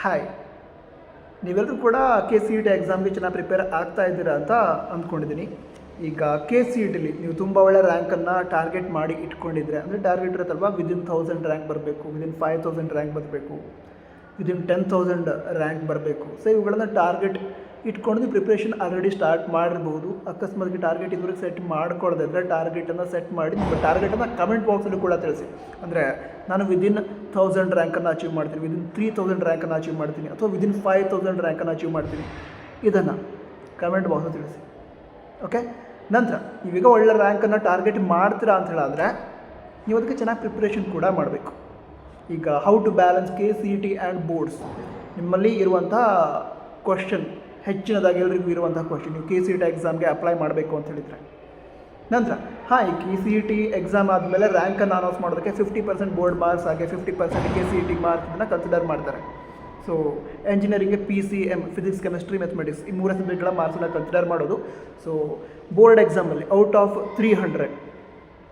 Hi, ನೀವೆಲ್ಲರೂ ಕೂಡ KCET ಎಕ್ಸಾಮ್ಗೆ ಚೆನ್ನಾಗಿ ಪ್ರಿಪೇರ್ ಆಗ್ತಾ ಇದ್ದೀರಾ ಅಂತ ಅಂದ್ಕೊಂಡಿದ್ದೀನಿ. ಈಗ KCETಲಿ ನೀವು ತುಂಬ ಒಳ್ಳೆ ರ್ಯಾಂಕನ್ನು ಟಾರ್ಗೆಟ್ ಮಾಡಿ ಇಟ್ಕೊಂಡಿದ್ರೆ, ಅಂದರೆ ಟಾರ್ಗೆಟ್ ಇರುತ್ತಲ್ವ, ವಿದಿನ್ 1000 ರ್ಯಾಂಕ್ ಬರಬೇಕು, ವಿದಿನ್ 5000 ರ್ಯಾಂಕ್ ಬರಬೇಕು, ವಿದಿನ್ 10,000 ರ್ಯಾಂಕ್ ಬರಬೇಕು. ಸೊ ಇವುಗಳನ್ನು ಟಾರ್ಗೆಟ್ ಇಟ್ಕೊಂಡು ನೀವು ಪ್ರಿಪ್ರೇಷನ್ ಆಲ್ರೆಡಿ ಸ್ಟಾರ್ಟ್ ಮಾಡಿರ್ಬೋದು. ಅಕಸ್ಮಾತ್ಗೆ ಟಾರ್ಗೆಟ್ ಇದುವರೆಗೆ ಸೆಟ್ ಮಾಡ್ಕೊಳ್ಳೋದಿದ್ರೆ ಟಾರ್ಗೆಟನ್ನು ಸೆಟ್ ಮಾಡಿ ನಿಮ್ಮ ಟಾರ್ಗೆಟನ್ನು ಕಮೆಂಟ್ ಬಾಕ್ಸಲ್ಲಿ ಕೂಡ ತಿಳಿಸಿ. ಅಂದರೆ ನಾನು ವಿದಿನ್ 1000 ರ್ಯಾಂಕನ್ನು ಅಚೀವ್ ಮಾಡ್ತೀನಿ, ವಿದಿನ್ 3000 ರ್ಯಾಂಕನ್ನು ಅಚೀವ್ ಮಾಡ್ತೀನಿ, ಅಥವಾ ವಿದಿನ್ 5000 ರ್ಯಾಂಕನ್ನು ಅಚೀವ್ ಮಾಡ್ತೀನಿ. ಇದನ್ನು ಕಮೆಂಟ್ ಬಾಕ್ಸಲ್ಲಿ ತಿಳಿಸಿ. ಓಕೆ, ನಂತರ ನೀವೀಗ ಒಳ್ಳೆ ರ್ಯಾಂಕನ್ನು ಟಾರ್ಗೆಟ್ ಮಾಡ್ತೀರಾ ಅಂತ ಹೇಳಿದ್ರೆ ನೀವು ಅದಕ್ಕೆ ಚೆನ್ನಾಗಿ ಪ್ರಿಪ್ರೇಷನ್ ಕೂಡ ಮಾಡಬೇಕು. ಈಗ how to balance KCET and boards ನಿಮ್ಮಲ್ಲಿ ಇರುವಂಥ ಕ್ವಶನ್, ಹೆಚ್ಚಿನದಾಗಿ ಎಲ್ಲರಿಗೂ ಇರುವಂಥ ಕ್ವಶನ್. ನೀವು KCET ಎಕ್ಸಾಮ್ಗೆ ಅಪ್ಲೈ ಮಾಡಬೇಕು ಅಂತ ಹೇಳಿದರೆ ನಂತರ ಈ KCET ಎಕ್ಸಾಮ್ ಆದಮೇಲೆ ರ್ಯಾಂಕನ್ನು ಅನೌನ್ಸ್ ಮಾಡೋದಕ್ಕೆ 50% ಬೋರ್ಡ್ ಮಾರ್ಕ್ಸ್ ಹಾಗೆ 50% KCET ಮಾರ್ಕ್ಸನ್ನು ಕನ್ಸಿಡರ್ ಮಾಡ್ತಾರೆ. ಸೊ ಎಂಜಿನಿಯರಿಂಗ್ಗೆ PCM, ಫಿಸಿಕ್ಸ್, ಕೆಮಿಸ್ಟ್ರಿ, ಮ್ಯಾಥಮೆಟಿಕ್ಸ್, ಈ 3 ಸಬ್ಜೆಕ್ಟ್ಗಳ ಮಾರ್ಕ್ಸನ್ನು ಕನ್ಸಿಡರ್ ಮಾಡೋದು. ಸೊ ಬೋರ್ಡ್ ಎಕ್ಸಾಮಲ್ಲಿ ಔಟ್ ಆಫ್ 300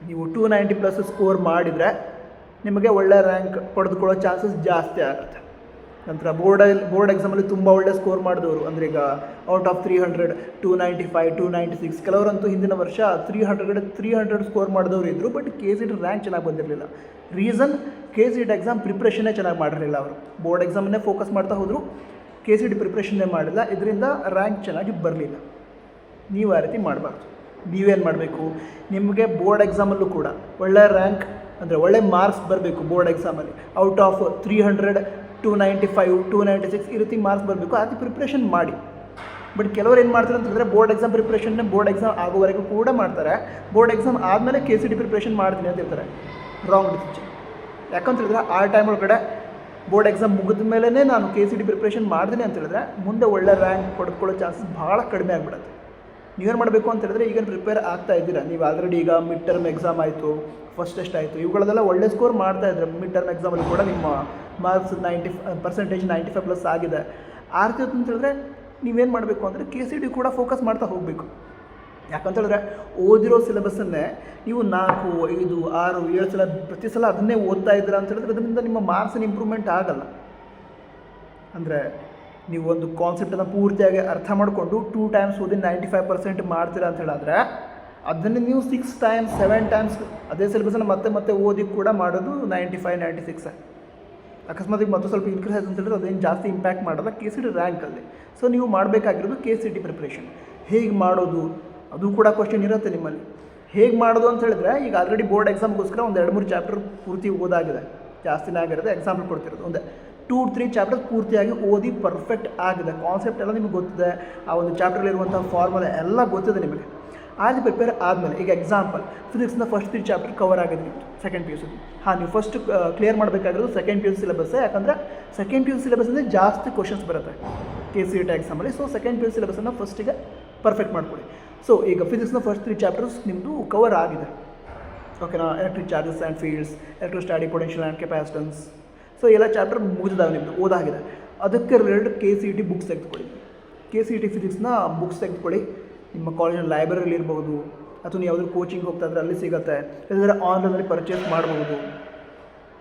ನೀವು 290+ ಸ್ಕೋರ್ ಮಾಡಿದರೆ ನಿಮಗೆ ಒಳ್ಳೆ ರ್ಯಾಂಕ್ ಪಡೆದುಕೊಳ್ಳೋ ಚಾನ್ಸಸ್ ಜಾಸ್ತಿ ಆಗುತ್ತೆ. ನಂತರ ಬೋರ್ಡ್ ಎಕ್ಸಾಮಲ್ಲಿ ತುಂಬ ಒಳ್ಳೆ ಸ್ಕೋರ್ ಮಾಡಿದವರು, ಅಂದರೆ ಈಗ ಔಟ್ ಆಫ್ 300 295, 296, ಕೆಲವರಂತೂ ಹಿಂದಿನ ವರ್ಷ 300 ಸ್ಕೋರ್ ಮಾಡಿದವರು ಇದ್ದರು. ಬಟ್ KCET ರ್ಯಾಂಕ್ ಚೆನ್ನಾಗಿ ಬಂದಿರಲಿಲ್ಲ. ರೀಸನ್, KCET ಎಕ್ಸಾಮ್ ಪ್ರಿಪ್ರೇಷನ್ನೇ ಚೆನ್ನಾಗಿ ಮಾಡಿರಲಿಲ್ಲ. ಅವರು ಬೋರ್ಡ್ ಎಕ್ಸಾಮನ್ನೇ ಫೋಕಸ್ ಮಾಡ್ತಾ ಹೋದರು, KCET ಪ್ರಿಪ್ರೇಷನ್ನೇ ಮಾಡಿಲ್ಲ. ಇದರಿಂದ ರ್ಯಾಂಕ್ ಚೆನ್ನಾಗಿ ಬರಲಿಲ್ಲ. ನೀವು ಆ ರೀತಿ ಮಾಡಬಾರ್ದು. ನೀವೇನು ಮಾಡಬೇಕು, ನಿಮಗೆ ಬೋರ್ಡ್ ಎಕ್ಸಾಮಲ್ಲೂ ಕೂಡ ಒಳ್ಳೆ ರ್ಯಾಂಕ್, ಅಂದರೆ ಒಳ್ಳೆ ಮಾರ್ಕ್ಸ್ ಬರಬೇಕು. ಬೋರ್ಡ್ ಎಕ್ಸಾಮಲ್ಲಿ ಔಟ್ ಆಫ್ 300 295, 296 ಈ ರೀತಿ ಮಾರ್ಕ್ಸ್ ಬರಬೇಕು. ಅದಕ್ಕೆ ಪ್ರಿಪ್ರೇಷನ್ ಮಾಡಿ. ಬಟ್ ಕೆಲವರು ಏನು ಮಾಡ್ತಾರೆ ಅಂತಂದರೆ ಬೋರ್ಡ್ ಎಕ್ಸಾಮ್ ಪ್ರಿಪ್ರೇಷನ್ನೇ ಬೋರ್ಡ್ ಎಕ್ಸಾಮ್ ಆಗೋವರೆಗೂ ಕೂಡ ಮಾಡ್ತಾರೆ. ಬೋರ್ಡ್ ಎಕ್ಸಾಮ್ ಆದಮೇಲೆ KCET ಪ್ರಿಪ್ರೇಷನ್ ಮಾಡ್ತೀನಿ ಅಂತ ಹೇಳ್ತಾರೆ. Wrong decision. ಯಾಕಂತ ಹೇಳಿದ್ರೆ ಆ ಟೈಮ್ ಒಳಗಡೆ ಬೋರ್ಡ್ ಎಕ್ಸಾಮ್ ಮುಗಿದ ಮೇಲೇ ನಾನು KCET ಪ್ರಿಪ್ರೇಷನ್ ಮಾಡ್ತೀನಿ ಅಂತ ಹೇಳಿದ್ರೆ ಮುಂದೆ ಒಳ್ಳೆ ರ್ಯಾಂಕ್ ಪಡೆದುಕೊಳ್ಳೋ ಚಾನ್ಸಸ್ ಭಾಳ ಕಡಿಮೆ ಆಗಿಬಿಡುತ್ತೆ. ನೀವೇನು ಮಾಡಬೇಕು ಅಂತ ಹೇಳಿದ್ರೆ, ಈಗೇನು ಪ್ರಿಪೇರ್ ಆಗ್ತಾ ಇದ್ದೀರಾ, ನೀವು ಆಲ್ರೆಡಿ ಈಗ ಮಿಡ್ ಟರ್ಮ್ ಎಕ್ಸಾಮ್ ಆಯಿತು, ಫಸ್ಟ್ ಟೆಸ್ಟ್ ಆಯಿತು, ಇವುಗಳನ್ನೆಲ್ಲ ಒಳ್ಳೆ ಸ್ಕೋರ್ ಮಾಡ್ತಾ ಇದ್ದಾರೆ. ಮಿಡ್ ಟರ್ಮ್ ಎಕ್ಸಾಮಲ್ಲಿ ಕೂಡ ನಿಮ್ಮ ಮಾರ್ಕ್ಸ್ 95+ ಆಗಿದೆ. ಆ ರೀತಿ ಅಂತ ಹೇಳಿದ್ರೆ ನೀವೇನು ಮಾಡಬೇಕು ಅಂದರೆ KCET ಕೂಡ ಫೋಕಸ್ ಮಾಡ್ತಾ ಹೋಗಬೇಕು. ಯಾಕಂತ ಹೇಳಿದ್ರೆ ಓದಿರೋ ಸಿಲೆಬಸ್ಸನ್ನೇ ನೀವು 4, 5, 6, 7 ಸಲ ಪ್ರತಿ ಸಲ ಅದನ್ನೇ ಓದ್ತಾ ಇದ್ದೀರಾ ಅಂತ ಹೇಳಿದ್ರೆ ಅದರಿಂದ ನಿಮ್ಮ ಮಾರ್ಕ್ಸಿನ ಇಂಪ್ರೂವ್ಮೆಂಟ್ ಆಗಲ್ಲ. ಅಂದರೆ ನೀವು ಒಂದು ಕಾನ್ಸೆಪ್ಟನ್ನು ಪೂರ್ತಿಯಾಗಿ ಅರ್ಥ ಮಾಡಿಕೊಂಡು 2 ಟೈಮ್ಸ್ ಓದಿ 95% ಮಾಡ್ತೀರಾ ಅಂತ ಹೇಳಿದ್ರೆ ಅದನ್ನು ನೀವು 6 ಟೈಮ್ಸ್ 7 ಟೈಮ್ಸ್ ಅದೇ ಸಿಲೆಬಸನ್ನು ಮತ್ತೆ ಓದಿ ಕೂಡ ಮಾಡೋದು 95, 96. ಅಕಸ್ಮಾತ್ ಮತ್ತೆ ಸ್ವಲ್ಪ ಇನ್ಕ್ರೀಸ್ ಆಯ್ತು ಅಂತ ಹೇಳಿದ್ರೆ ಅದೇನು ಜಾಸ್ತಿ ಇಂಪ್ಯಾಕ್ಟ್ ಮಾಡೋಲ್ಲ KCET ರ್ಯಾಂಕಲ್ಲಿ. ಸೊ ನೀವು ಮಾಡಬೇಕಾಗಿರೋದು KCET ಪ್ರಿಪ್ರೇಷನ್. ಹೇಗೆ ಮಾಡೋದು ಅದು ಕೂಡ ಕ್ವಶನ್ ಇರುತ್ತೆ ನಿಮ್ಮಲ್ಲಿ. ಹೇಗೆ ಮಾಡೋದು ಅಂತ ಹೇಳಿದ್ರೆ, ಈಗ ಆಲ್ರೆಡಿ ಬೋರ್ಡ್ ಎಕ್ಸಾಮ್ಗೋಸ್ಕರ ಒಂದು 2-3 ಚಾಪ್ಟರ್ ಪೂರ್ತಿ ಓದಾಗಿದೆ, ಜಾಸ್ತಿನೇ ಆಗಿರುತ್ತೆ. ಎಕ್ಸಾಂಪಲ್ ಕೊಡ್ತಿರೋದು ಒಂದು 2-3 ಚಾಪ್ಟರ್ ಪೂರ್ತಿಯಾಗಿ ಓದಿ ಪರ್ಫೆಕ್ಟ್ ಆಗಿದೆ. ಕಾನ್ಸೆಪ್ಟ್ ಎಲ್ಲ ನಿಮಗೆ ಗೊತ್ತಿದೆ, ಆ ಒಂದು ಚಾಪ್ಟರ್ಲಿರುವಂಥ ಫಾರ್ಮುಲಾ ಎಲ್ಲ ಗೊತ್ತಿದೆ ನಿಮಗೆ. ಆದಿ ಪ್ರಿಪೇರ್ ಆದಮೇಲೆ ಈಗ ಎಕ್ಸಾಂಪಲ್ ಫಿಸಿಕ್ಸ್ನ ಫಸ್ಟ್ 3 ಚಾಪ್ಟರ್ ಕವರ್ ಆಗಿದೆ ಸೆಕೆಂಡ್ PUC. ನೀವು ಫಸ್ಟ್ ಕ್ಲಿಯರ್ ಮಾಡಬೇಕಾಗಿರೋದು ಸೆಕೆಂಡ್ PUC ಸಿಲೆಬಸ್ಸೇ. ಯಾಕಂದರೆ ಸೆಕೆಂಡ್ PUC ಸಿಲೆಬಸ್ಸಿಂದ ಜಾಸ್ತಿ ಕ್ವಶನ್ಸ್ ಬರುತ್ತೆ KCET ಎಕ್ಸಾಮಲ್ಲಿ. ಸೊ ಸೆಕೆಂಡ್ PUC ಸಿಲೆಬಸನ್ನು ಫಸ್ಟಿಗೆ ಪರ್ಫೆಕ್ಟ್ ಮಾಡ್ಕೊಳ್ಳಿ. ಸೊ ಈಗ ಫಿಸಿಕ್ಸ್ನ ಫಸ್ಟ್ 3 ಚಾಪ್ಟರ್ಸ್ ನಿಮ್ಮದು ಕವರ್ ಆಗಿದೆ. ಓಕೆನಾ? Electric charges and fields, electrostatic potential and capacitance. So ಎಲ್ಲ ಚಾಪ್ಟರ್ ಮುಗಿದಿದ್ದಾವೆ ನಿಮ್ಮದು, ಓದಾಗಿದೆ. ಅದಕ್ಕೆ ರಿಲೇಟೆಡ್ KCET ಬುಕ್ಸ್ ತೆಗೆದುಕೊಳ್ಳಿ. KCET ಫಿಸಿಕ್ಸ್ನ ಬುಕ್ಸ್ ತೆಗೆದುಕೊಳ್ಳಿ. ನಿಮ್ಮ ಕಾಲೇಜಿನ ಲೈಬ್ರರಿಲಿ ಇರ್ಬೋದು, ಅಥವಾ ನೀವು ಯಾವುದಾದ್ರು ಕೋಚಿಂಗ್ ಹೋಗ್ತಾ ಇದ್ರೆ ಅಲ್ಲಿ ಸಿಗುತ್ತೆ, ಇಲ್ಲದ್ರೆ ಆನ್ಲೈನಲ್ಲಿ ಪರ್ಚೇಸ್ ಮಾಡ್ಬೋದು.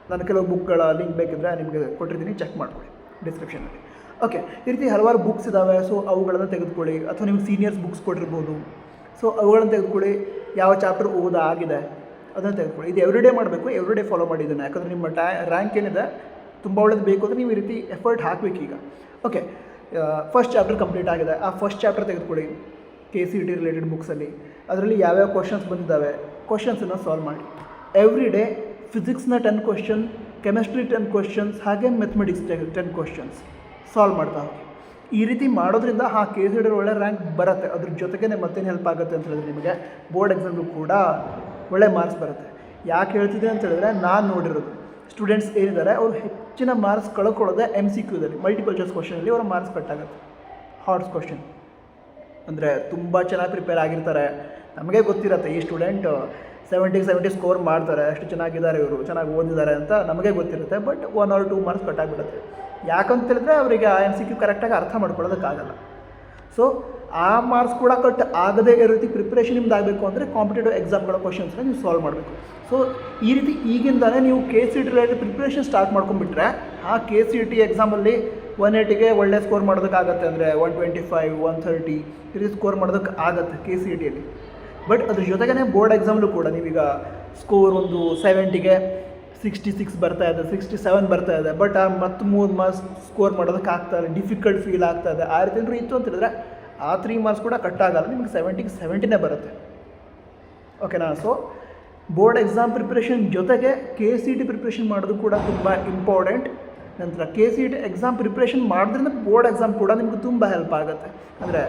ನಾನು ಕೆಲವು ಬುಕ್ಗಳ ಲಿಂಕ್ ಬೇಕಿದ್ದರೆ ನಿಮಗೆ ಕೊಟ್ಟಿರ್ತೀನಿ, ಚೆಕ್ ಮಾಡ್ಕೊಳ್ಳಿ ಡಿಸ್ಕ್ರಿಪ್ಷನಲ್ಲಿ. ಓಕೆ, ಈ ರೀತಿ ಹಲವಾರು ಬುಕ್ಸ್ ಇದ್ದಾವೆ. ಸೊ ಅವುಗಳನ್ನು ತೆಗೆದುಕೊಳ್ಳಿ. ಅಥವಾ ನಿಮ್ಗೆ ಸೀನಿಯರ್ಸ್ ಬುಕ್ಸ್ ಕೊಟ್ಟಿರ್ಬೋದು. ಸೊ ಅವುಗಳನ್ನು ತೆಗೆದುಕೊಳ್ಳಿ. ಯಾವ ಚಾಪ್ಟರ್ ಓದಾಗಿದೆ ಅದನ್ನು ತೆಗೆದುಕೊಳ್ಳಿ. ಇದು ಎವ್ರಿಡೇ ಮಾಡಬೇಕು, ಎವ್ರಿಡೇ ಫಾಲೋ ಮಾಡಿ ಇದನ್ನು. ಯಾಕಂದರೆ ನಿಮ್ಮ ರ್ಯಾಂಕ್ ಏನಿದೆ ತುಂಬ ಒಳ್ಳೇದು ಬೇಕು ಅಂದರೆ ನೀವು ಈ ರೀತಿ ಎಫರ್ಟ್ ಹಾಕಬೇಕು. ಈಗ ಓಕೆ, ಫಸ್ಟ್ ಚಾಪ್ಟರ್ ಕಂಪ್ಲೀಟ್ ಆಗಿದೆ. ಆ ಫಸ್ಟ್ ಚಾಪ್ಟರ್ ತೆಗೆದುಕೊಳ್ಳಿ KCET ರಿಲೇಟೆಡ್ ಬುಕ್ಸಲ್ಲಿ. ಅದರಲ್ಲಿ ಯಾವ್ಯಾವ ಕ್ವಶನ್ಸ್ ಬಂದಿದ್ದಾವೆ, ಕ್ವಶನ್ಸನ್ನು ಸಾಲ್ವ್ ಮಾಡಿ. ಎವ್ರಿ ಡೇ ಫಿಸಿಕ್ಸ್ನ 10 ಕ್ವಶನ್, ಕೆಮಿಸ್ಟ್ರಿ 10 ಕ್ವಶನ್ಸ್, ಹಾಗೆ ಮ್ಯಾಥಮೆಟಿಕ್ಸ್ 10 ಕ್ವಶನ್ಸ್ ಸಾಲ್ವ್ ಮಾಡ್ತಾ ಹೋಗಿ. ಈ ರೀತಿ ಮಾಡೋದ್ರಿಂದ KCET ಒಳ್ಳೆ ರ್ಯಾಂಕ್ ಬರುತ್ತೆ. ಅದ್ರ ಜೊತೆಗೇ ಮತ್ತೇನು ಹೆಲ್ಪ್ ಆಗುತ್ತೆ ಅಂತ ಹೇಳಿದ್ರೆ ನಿಮಗೆ ಬೋರ್ಡ್ ಎಕ್ಸಾಮ್ಗೂ ಕೂಡ ಒಳ್ಳೆ ಮಾರ್ಕ್ಸ್ ಬರುತ್ತೆ. ಯಾಕೆ ಹೇಳ್ತಿದ್ದೆ ಅಂತ ಹೇಳಿದ್ರೆ, ನಾನು ನೋಡಿರೋದು ಸ್ಟೂಡೆಂಟ್ಸ್ ಏನಿದ್ದಾರೆ ಅವರು ಹೆಚ್ಚಿನ ಮಾರ್ಕ್ಸ್ ಕಳ್ಕೊಳ್ಳೋದೆ MCQದಲ್ಲಿ, ಮಲ್ಟಿಪಲ್ ಚಾಯ್ಸ್ ಕ್ವಶನಲ್ಲಿ ಅವರ ಮಾರ್ಕ್ಸ್ ಕಟ್ಟಾಗುತ್ತೆ. ಹಾರ್ಡ್ಸ್ ಕ್ವಶನ್ ಅಂದರೆ ತುಂಬ ಚೆನ್ನಾಗಿ ಪ್ರಿಪೇರ್ ಆಗಿರ್ತಾರೆ. ನಮಗೆ ಗೊತ್ತಿರುತ್ತೆ ಈ ಸ್ಟೂಡೆಂಟ್ 70 ಸ್ಕೋರ್ ಮಾಡ್ತಾರೆ, ಎಷ್ಟು ಚೆನ್ನಾಗಿದ್ದಾರೆ ಇವರು, ಚೆನ್ನಾಗಿ ಓದಿದ್ದಾರೆ ಅಂತ ನಮಗೆ ಗೊತ್ತಿರುತ್ತೆ. ಬಟ್ 1 or 2 ಮಾರ್ಕ್ಸ್ ಕಟ್ಟಾಗ್ಬಿಡುತ್ತೆ. ಯಾಕಂತ ಹೇಳಿದ್ರೆ ಅವರಿಗೆ ಆ MCQ ಕರೆಕ್ಟಾಗಿ ಅರ್ಥ ಮಾಡ್ಕೊಳ್ಳೋದಕ್ಕಾಗಲ್ಲ. ಸೊ ಆ ಮಾರ್ಕ್ಸ್ ಕೂಡ ಕಟ್ ಆಗದೇ ಇರೋ ರೀತಿ ಪ್ರಿಪ್ರೇಷನ್ ನಿಮ್ದು ಆಗಬೇಕು ಅಂದರೆ ಕಾಂಪಿಟೇಟಿವ್ ಎಕ್ಸಾಮ್ಗಳ ಕ್ವಶನ್ಸ್ನ ನೀವು ಸಾಲ್ವ್ ಮಾಡಬೇಕು. ಸೊ ಈ ರೀತಿ ಈಗಿಂದಾನೇ ನೀವು KCET ರಿಲೇಟೆಡ್ ಪ್ರಿಪ್ರೇಷನ್ ಸ್ಟಾರ್ಟ್ ಮಾಡ್ಕೊಂಡ್ಬಿಟ್ರೆ KCET ಎಕ್ಸಾಮಲ್ಲಿ 180ಗೆ ಒಳ್ಳೆ ಸ್ಕೋರ್ ಮಾಡೋದಕ್ಕಾಗತ್ತೆ, ಅಂದರೆ 125 130 ಈ ರೀತಿ ಸ್ಕೋರ್ ಮಾಡೋದಕ್ಕೆ ಆಗತ್ತೆ KCETಯಲ್ಲಿ. ಬಟ್ ಅದ್ರ ಜೊತೆಗೇ ಬೋರ್ಡ್ ಎಕ್ಸಾಮ್ಲು ಕೂಡ ನೀವೀಗ ಸ್ಕೋರ್ ಒಂದು 70ಗೆ 66 ಬರ್ತಾ ಇದೆ, 67 ಬರ್ತಾ ಇದೆ, ಬಟ್ ಆ ಮತ್ತು 3 ಮಾರ್ಕ್ಸ್ ಸ್ಕೋರ್ ಮಾಡೋದಕ್ಕೆ ಆಗ್ತಾ ಇದೆ, ಡಿಫಿಕಲ್ಟ್ ಫೀಲ್ ಆಗ್ತಾ ಇದೆ, ಆ ರೀತಿ ಏನಾದ್ರು ಇತ್ತು ಅಂತ ಹೇಳಿದ್ರೆ ಆ 3 ಮಾರ್ಕ್ಸ್ ಕೂಡ ಕಟ್ ಆಗಲ್ಲ, ನಿಮಗೆ 70ಗೆ 70ನೇ ಬರುತ್ತೆ. ಓಕೆನಾ? ಸೊ ಬೋರ್ಡ್ ಎಕ್ಸಾಮ್ ಪ್ರಿಪ್ರೇಷನ್ ಜೊತೆಗೆ KCET ಪ್ರಿಪ್ರೇಷನ್ ಮಾಡೋದು ಕೂಡ ತುಂಬ ಇಂಪಾರ್ಟೆಂಟ್. ನಂತರ KCET ಎಕ್ಸಾಮ್ ಪ್ರಿಪ್ರೇಷನ್ ಮಾಡೋದ್ರಿಂದ ಬೋರ್ಡ್ ಎಕ್ಸಾಮ್ ಕೂಡ ನಿಮ್ಗೆ ತುಂಬ ಹೆಲ್ಪ್ ಆಗುತ್ತೆ. ಅಂದರೆ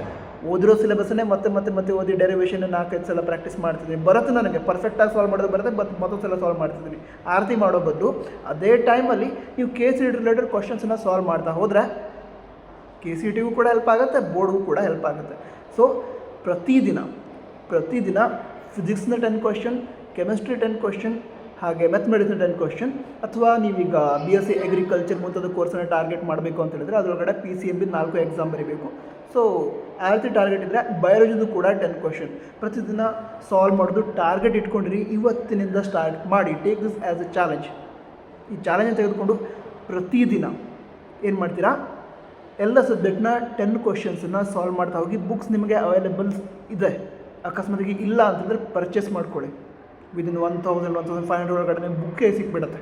ಓದಿರೋ ಸಿಲೆಬಸ್ಸನ್ನೇ ಮತ್ತೆ ಓದಿ ಡೆರಿವೇಷನ್ 4-5 ಸಲ ಪ್ರಾಕ್ಟೀಸ್ ಮಾಡ್ತಿದ್ದೀನಿ, ಬರುತ್ತೆ ನನಗೆ ಪರ್ಫೆಕ್ಟಾಗಿ ಸಾಲ್ವ್ ಮಾಡೋದು ಬರುತ್ತೆ, ಮತ್ತೊಂದು ಸಲ ಸಾಲ್ವ್ ಮಾಡ್ತಿದ್ದೀನಿ. ಆ ರೀತಿ ಮಾಡೋ ಬದಲು ಅದೇ ಟೈಮಲ್ಲಿ ನೀವು KCET ರಿಲೇಟೆಡ್ ಕ್ವಶನ್ಸನ್ನು ಸಾಲ್ವ್ ಮಾಡ್ತಾ ಹೋದರೆ KCETಗೂ ಕೂಡ ಹೆಲ್ಪ್ ಆಗುತ್ತೆ, ಬೋರ್ಡ್ಗೂ ಕೂಡ ಹೆಲ್ಪ್ ಆಗುತ್ತೆ. ಸೊ ಪ್ರತಿದಿನ ಫಿಸಿಕ್ಸ್ನ 10 ಕ್ವಶನ್, ಕೆಮಿಸ್ಟ್ರಿ 10 ಕ್ವಶನ್, ಹಾಗೆ ಮ್ಯಾಥಮೆಟಿಕ್ಸ್ನ 10 ಕ್ವಶನ್, ಅಥವಾ ನೀವೀಗ BSc ಅಗ್ರಿಕಲ್ಚರ್ ಮುಂತಾದ ಕೋರ್ಸನ್ನು ಟಾರ್ಗೆಟ್ ಮಾಡಬೇಕು ಅಂತ ಹೇಳಿದ್ರೆ ಅದರೊಳಗಡೆ PCMB 4 ಎಕ್ಸಾಮ್ ಬರೀಬೇಕು. ಸೊ ಆ ರೀತಿ ಟಾರ್ಗೆಟ್ ಇದ್ದರೆ ಬಯಾಲಜಿದು ಕೂಡ 10 ಕ್ವಶನ್ ಪ್ರತಿದಿನ ಸಾಲ್ವ್ ಮಾಡೋದು ಟಾರ್ಗೆಟ್ ಇಟ್ಕೊಂಡಿರಿ. ಇವತ್ತಿನಿಂದ ಸ್ಟಾರ್ಟ್ ಮಾಡಿ. Take this as A challenge. ಈ ಚಾಲೆಂಜನ್ನು ತೆಗೆದುಕೊಂಡು ಪ್ರತಿದಿನ ಏನು ಮಾಡ್ತೀರಾ, ಎಲ್ಲ ಸಬ್ಜೆಕ್ಟ್ನ 10 ಕ್ವಶನ್ಸನ್ನು ಸಾಲ್ವ್ ಮಾಡ್ತಾ ಹೋಗಿ. ಬುಕ್ಸ್ ನಿಮಗೆ ಅವೈಲೇಬಲ್ಸ್ ಇದೆ, ಅಕಸ್ಮಾತಿಗೆ ಇಲ್ಲ ಅಂತಂದರೆ ಪರ್ಚೇಸ್ ಮಾಡ್ಕೊಳ್ಳಿ. ವಿದಿನ್ 1000-1500 ಒಳಗಡೆ ಬುಕ್ಕೇ ಸಿಕ್ಬಿಡುತ್ತೆ.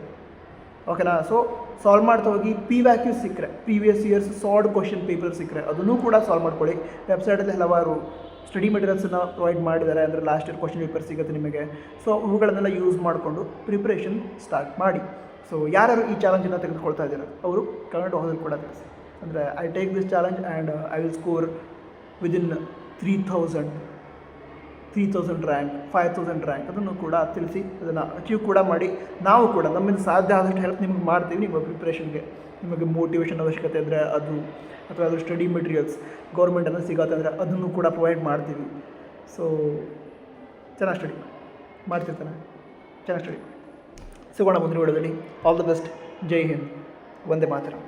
ಓಕೆನಾ? ಸೊ ಸಾಲ್ವ್ ಮಾಡ್ತಾ ಹೋಗಿ. PVQ ಸಿಕ್ಕರೆ, previous years sold question paper ಸಿಕ್ಕರೆ ಅದನ್ನು ಕೂಡ ಸಾಲ್ವ್ ಮಾಡ್ಕೊಳ್ಳಿ. ವೆಬ್ಸೈಟಲ್ಲಿ ಹಲವಾರು ಸ್ಟಡಿ ಮೆಟೀರಿಯಲ್ಸನ್ನು ಪ್ರೊವೈಡ್ ಮಾಡಿದ್ದಾರೆ, ಅಂದರೆ ಲಾಸ್ಟ್ ಇಯರ್ ಕ್ವಶನ್ ಪೇಪರ್ ಸಿಗುತ್ತೆ ನಿಮಗೆ. ಸೊ ಅವುಗಳನ್ನೆಲ್ಲ ಯೂಸ್ ಮಾಡಿಕೊಂಡು ಪ್ರಿಪ್ರೇಷನ್ ಸ್ಟಾರ್ಟ್ ಮಾಡಿ. ಸೊ ಯಾರು ಈ ಚಾಲೆಂಜನ್ನು ತೆಗೆದುಕೊಳ್ತಾ ಇದ್ದಾರೆ ಅವರು ಕಮೆಂಟ್ ಬಾಕ್ಸಲ್ಲಿ ಕೂಡ ತಿಳಿಸಿ. ಅಂದರೆ I take this challenge and I will score within 3000 rank, 5000 rank ಅದನ್ನು ಕೂಡ ತಿಳಿಸಿ. ಅದನ್ನು ಅಚೀವ್ ಕೂಡ ಮಾಡಿ. ನಾವು ಕೂಡ ನಮ್ಮಿಂದ ಸಾಧ್ಯ ಆದಷ್ಟು ಹೆಲ್ಪ್ ನಿಮ್ಗೆ ಮಾಡ್ತೀವಿ. ನಿಮ್ಮ ಪ್ರಿಪ್ರೇಷನ್ಗೆ ನಿಮಗೆ ಮೋಟಿವೇಶನ್ ಅವಶ್ಯಕತೆ ಇದ್ದರೆ ಅದು, ಅಥವಾ ಅದು ಸ್ಟಡಿ ಮೆಟೀರಿಯಲ್ಸ್ ಗೌರ್ಮೆಂಟನ್ನು ಸಿಗುತ್ತೆ ಅಂದರೆ ಅದನ್ನು ಕೂಡ ಪ್ರೊವೈಡ್ ಮಾಡ್ತೀವಿ. ಸೊ ಚೆನ್ನಾಗಿ ಸ್ಟಡಿ ಮಾಡ್ತಿರ್ತಾನೆ, ಚೆನ್ನಾಗಿ ಸ್ಟಡಿ ಸಿಗೋಣ ಮುಂದಿನ ವಿಡಿಯೋದಲ್ಲಿ. All the best. ಜೈ ಹಿಂದ್. ವಂದೇ ಮಾತರಂ.